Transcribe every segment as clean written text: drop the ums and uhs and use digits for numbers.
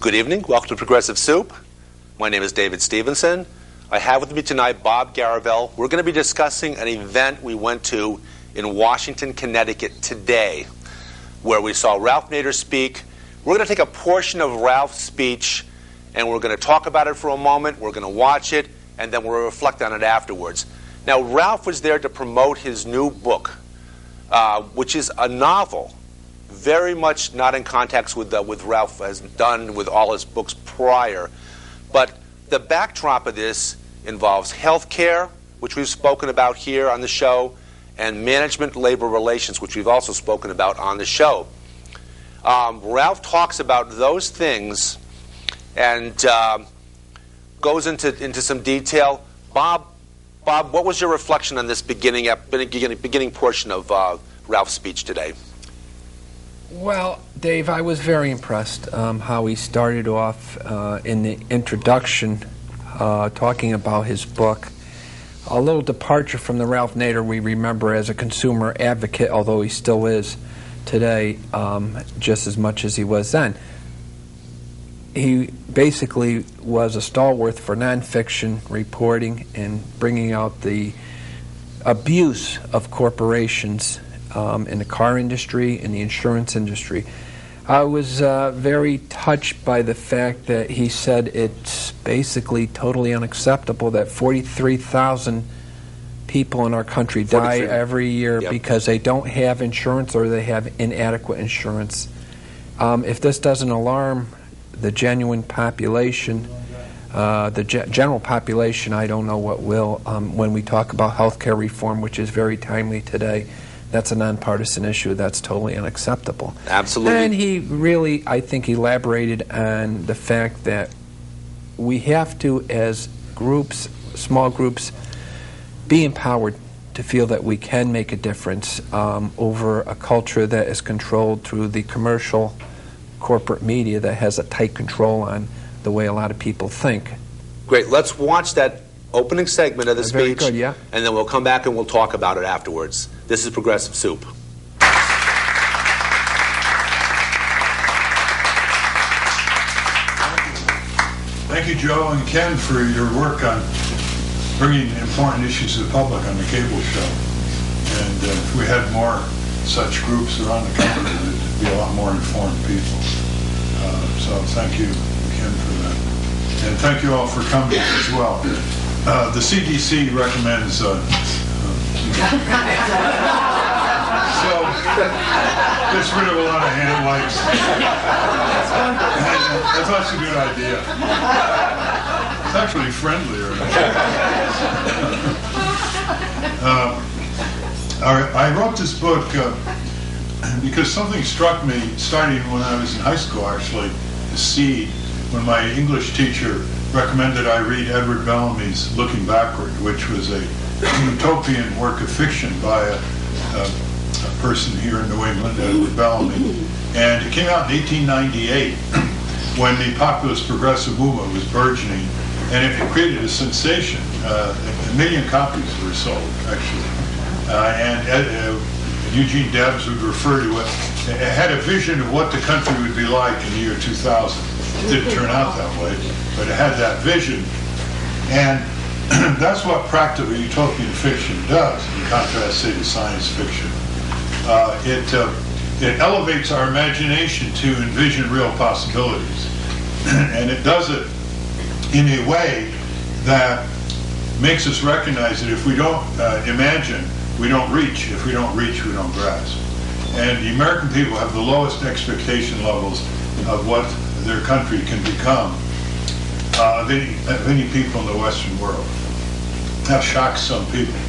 Good evening. Welcome to Progressive Soup. My name is David Stevenson. I have with me tonight Bob Garavell. We're going to be discussing an event we went to in Washington, Connecticut today, where we saw Ralph Nader speak. We're going to take a portion of Ralph's speech and we're going to talk about it for a moment. We're going to watch it and then we'll reflect on it afterwards. Now, Ralph was there to promote his new book, which is a novel, very much not in context with Ralph has done with all his books prior. But the backdrop of this involves health care, which we've spoken about here on the show, and management labor relations, which we've also spoken about on the show. Ralph talks about those things and goes into some detail. Bob, what was your reflection on this beginning portion of Ralph's speech today? Well, Dave, I was very impressed how he started off in the introduction talking about his book. A little departure from the Ralph Nader we remember as a consumer advocate, although he still is today just as much as he was then. He basically was a stalwart for nonfiction reporting and bringing out the abuse of corporations in the car industry, in the insurance industry. I was very touched by the fact that he said it's basically totally unacceptable that 43,000 people in our country die every year because they don't have insurance or they have inadequate insurance. If this doesn't alarm the genuine population, general population, I don't know what will. When we talk about health care reform, which is very timely today, that's a nonpartisan issue. That's totally unacceptable. Absolutely. And he really, I think, elaborated on the fact that we have to, as groups, small groups, be empowered to feel that we can make a difference over a culture that is controlled through the commercial corporate media that has a tight control on the way a lot of people think. Great. Let's watch that opening segment of the Very speech, good, yeah. And then we'll come back and we'll talk about it afterwards. This is Progressive Soup. Thank you, Joe and Ken, for your work on bringing important issues to the public on the cable show. And if we had more such groups around the country, there'd be a lot more informed people. So thank you, Ken, for that. And thank you all for coming as well. The CDC recommends so gets rid of a lot of hand wipes. I thought it's a good idea. It's actually friendlier. I wrote this book because something struck me starting when I was in high school, actually, the seed, when my English teacher recommended I read Edward Bellamy's Looking Backward, which was a utopian work of fiction by a person here in New England, Edward Bellamy. And it came out in 1898 when the populist progressive movement was burgeoning, and it created a sensation. A million copies were sold, actually. And Eugene Debs would refer to it. It had a vision of what the country would be like in the year 2000. It didn't turn out that way, but it had that vision. And that's what practical utopian fiction does, in contrast, say, to science fiction. It elevates our imagination to envision real possibilities. And it does it in a way that makes us recognize that if we don't imagine, we don't reach. If we don't reach, we don't grasp. And the American people have the lowest expectation levels of what their country can become of any people in the Western world. That shocks some people.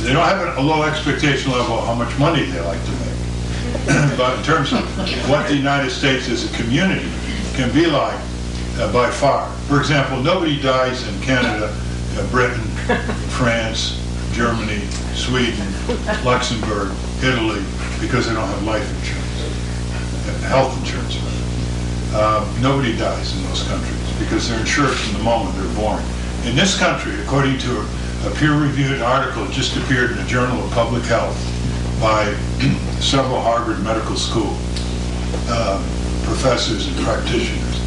They don't have a low expectation level of how much money they like to make. But in terms of what the United States as a community can be like, by far. For example, nobody dies in Canada, Britain, France, Germany, Sweden, Luxembourg, Italy, because they don't have life insurance, health insurance. Nobody dies in those countries because they're insured from the moment they're born. In this country, according to a peer-reviewed article that just appeared in the Journal of Public Health by several Harvard Medical School professors and practitioners,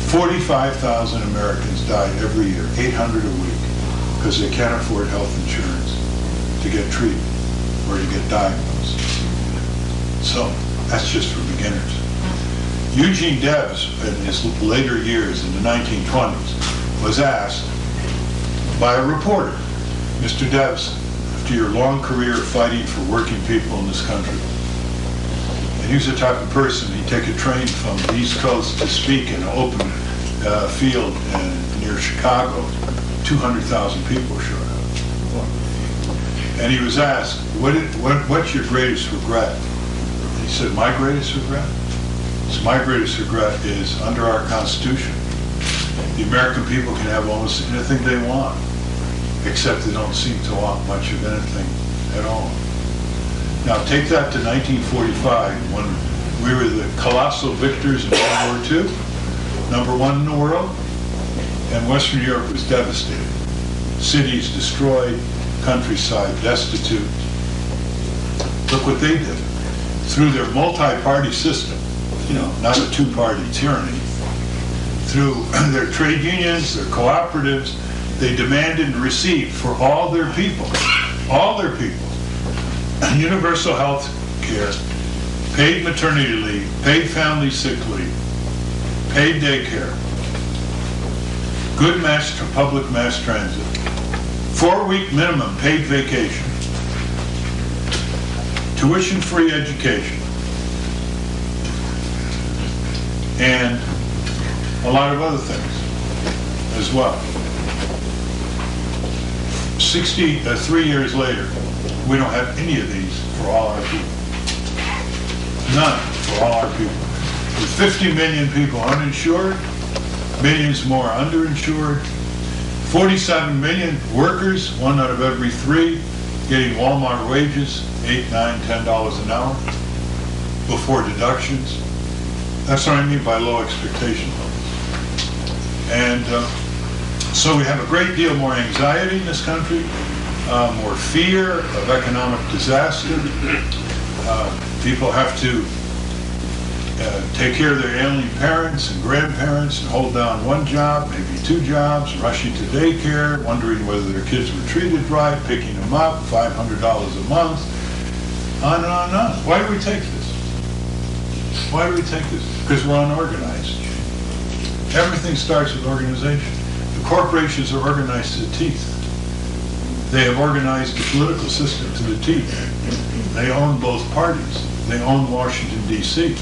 45,000 Americans die every year, 800 a week, because they can't afford health insurance to get treated or to get diagnosed. So that's just for beginners. Eugene Debs, in his later years in the 1920s, was asked by a reporter, Mr. Debs, after your long career fighting for working people in this country, and he was the type of person, he'd take a train from the East Coast to speak in an open field near Chicago. 200,000 people showed up. And he was asked, what's your greatest regret? And he said, my greatest regret? So my greatest regret is, under our Constitution, the American people can have almost anything they want, except they don't seem to want much of anything at all. Now take that to 1945, when we were the colossal victors in World War II, #1 in the world, and Western Europe was devastated. Cities destroyed, countryside destitute. Look what they did. Through their multi-party system, not a two-party tyranny, through their trade unions, their cooperatives, they demanded and received for all their people, universal health care, paid maternity leave, paid family sick leave, paid daycare, good public mass transit, 4-week minimum paid vacation, tuition-free education, and a lot of other things as well. 3 years later, we don't have any of these for all our people. None for all our people. With 50 million people uninsured, millions more underinsured, 47 million workers, 1 out of every 3, getting Walmart wages, $8, $9, $10 an hour before deductions. That's what I mean by low expectation levels. And so we have a great deal more anxiety in this country, more fear of economic disaster. People have to take care of their ailing parents and grandparents and hold down one job, maybe 2 jobs, rushing to daycare, wondering whether their kids were treated right, picking them up, $500 a month, on and on and on. Why do we take this? Why do we take this? Because we're unorganized. Everything starts with organization. The corporations are organized to the teeth. They have organized the political system to the teeth. They own both parties. They own Washington, D.C.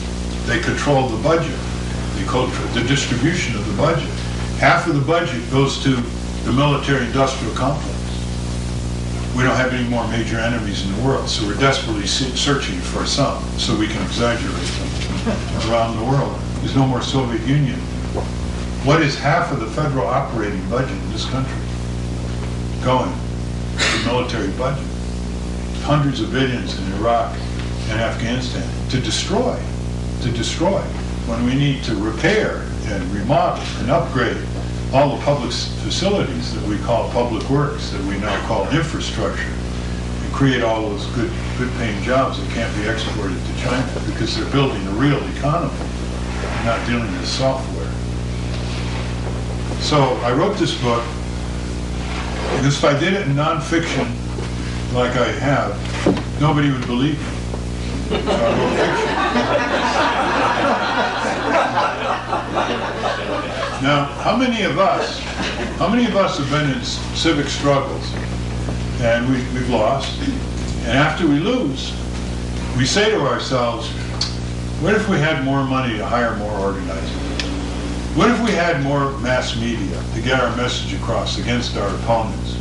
They control the budget. They control the distribution of the budget. Half of the budget goes to the military-industrial complex. We don't have any more major enemies in the world, so we're desperately searching for some so we can exaggerate them around the world. There's no more Soviet Union. What is half of the federal operating budget in this country going? The military budget. Hundreds of billions in Iraq and Afghanistan to destroy, when we need to repair and remodel and upgrade all the public facilities that we call public works, that we now call infrastructure, and create all those good paying jobs that can't be exported to China because they're building a real economy and not dealing with software. So I wrote this book because if I did it in nonfiction like I have, nobody would believe me. So I wrote fiction. Now, how many of us have been in civic struggles and we've lost, and after we lose, we say to ourselves, what if we had more money to hire more organizers? What if we had more mass media to get our message across against our opponents?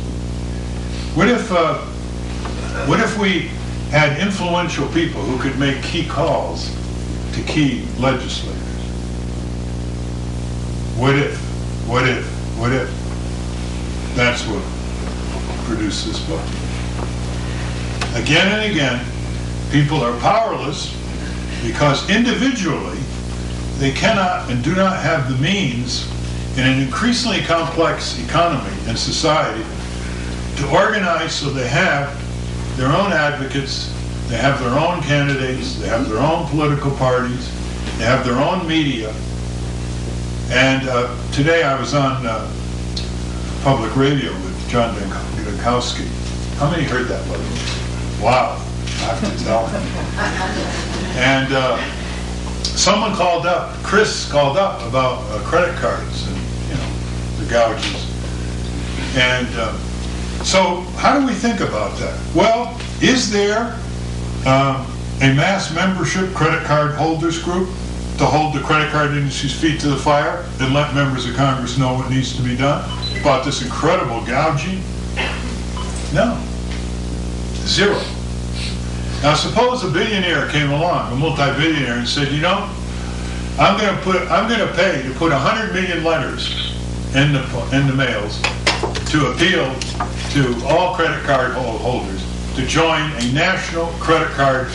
What if we had influential people who could make key calls to key legislators? What if? That's what produced this book. Again and again, people are powerless because individually they cannot and do not have the means in an increasingly complex economy and society to organize so they have their own advocates, they have their own candidates, they have their own political parties, they have their own media, And today I was on public radio with John Dankowski. How many heard that, by the way? Wow, I have to tell. And someone called up, Chris called up about credit cards and, you know, the gouges. And so how do we think about that? Well, is there a mass membership credit card holders group to hold the credit card industry's feet to the fire and let members of Congress know what needs to be done about this incredible gouging? No. Zero. Now suppose a billionaire came along, a multi-billionaire, and said, you know, I'm going to pay to put 100 million letters in the mails to appeal to all credit card holders to join a national credit card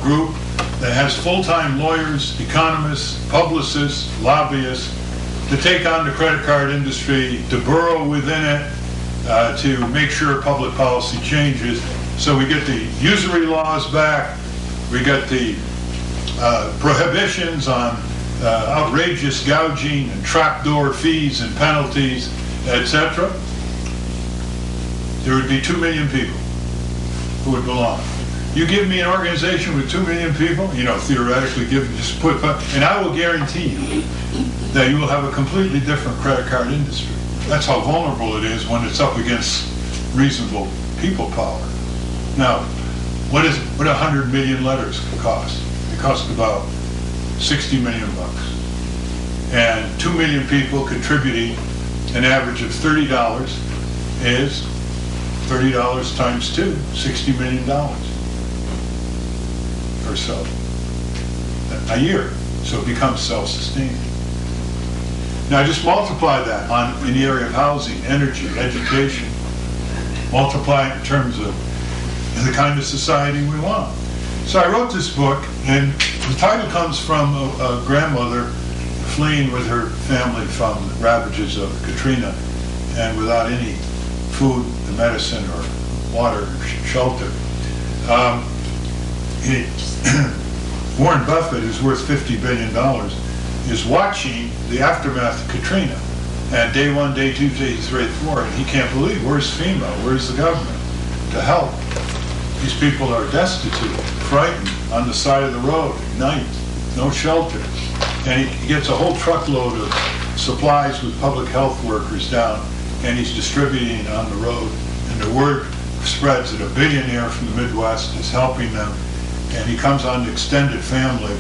group that has full-time lawyers, economists, publicists, lobbyists to take on the credit card industry, to burrow within it, to make sure public policy changes. So we get the usury laws back, we get the prohibitions on outrageous gouging and trapdoor fees and penalties, etc. There would be 2 million people who would belong. You give me an organization with 2 million people, you know, theoretically just put, and I will guarantee you that you will have a completely different credit card industry. That's how vulnerable it is when it's up against reasonable people power. Now, what 100 million letters cost? It costs about 60 million bucks. And 2 million people contributing an average of $30 is $30 times 2, $60 million or so a year. So it becomes self-sustaining. Now just multiply that in the area of housing, energy, education. Multiply it in terms of the kind of society we want. So I wrote this book, and the title comes from a grandmother fleeing with her family from the ravages of Katrina, and without any food, medicine, or water, or shelter. Warren Buffett, who's worth $50 billion, is watching the aftermath of Katrina. And day 1, day 2, day 3, 4, and he can't believe, where's FEMA, where's the government to help? These people are destitute, frightened, on the side of the road at night, no shelter. And he gets a whole truckload of supplies with public health workers down, and he's distributing on the road. And the word spreads that a billionaire from the Midwest is helping them, and he comes on the extended family,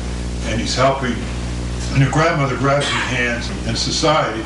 and he's helping. And the grandmother grabs his hands, and society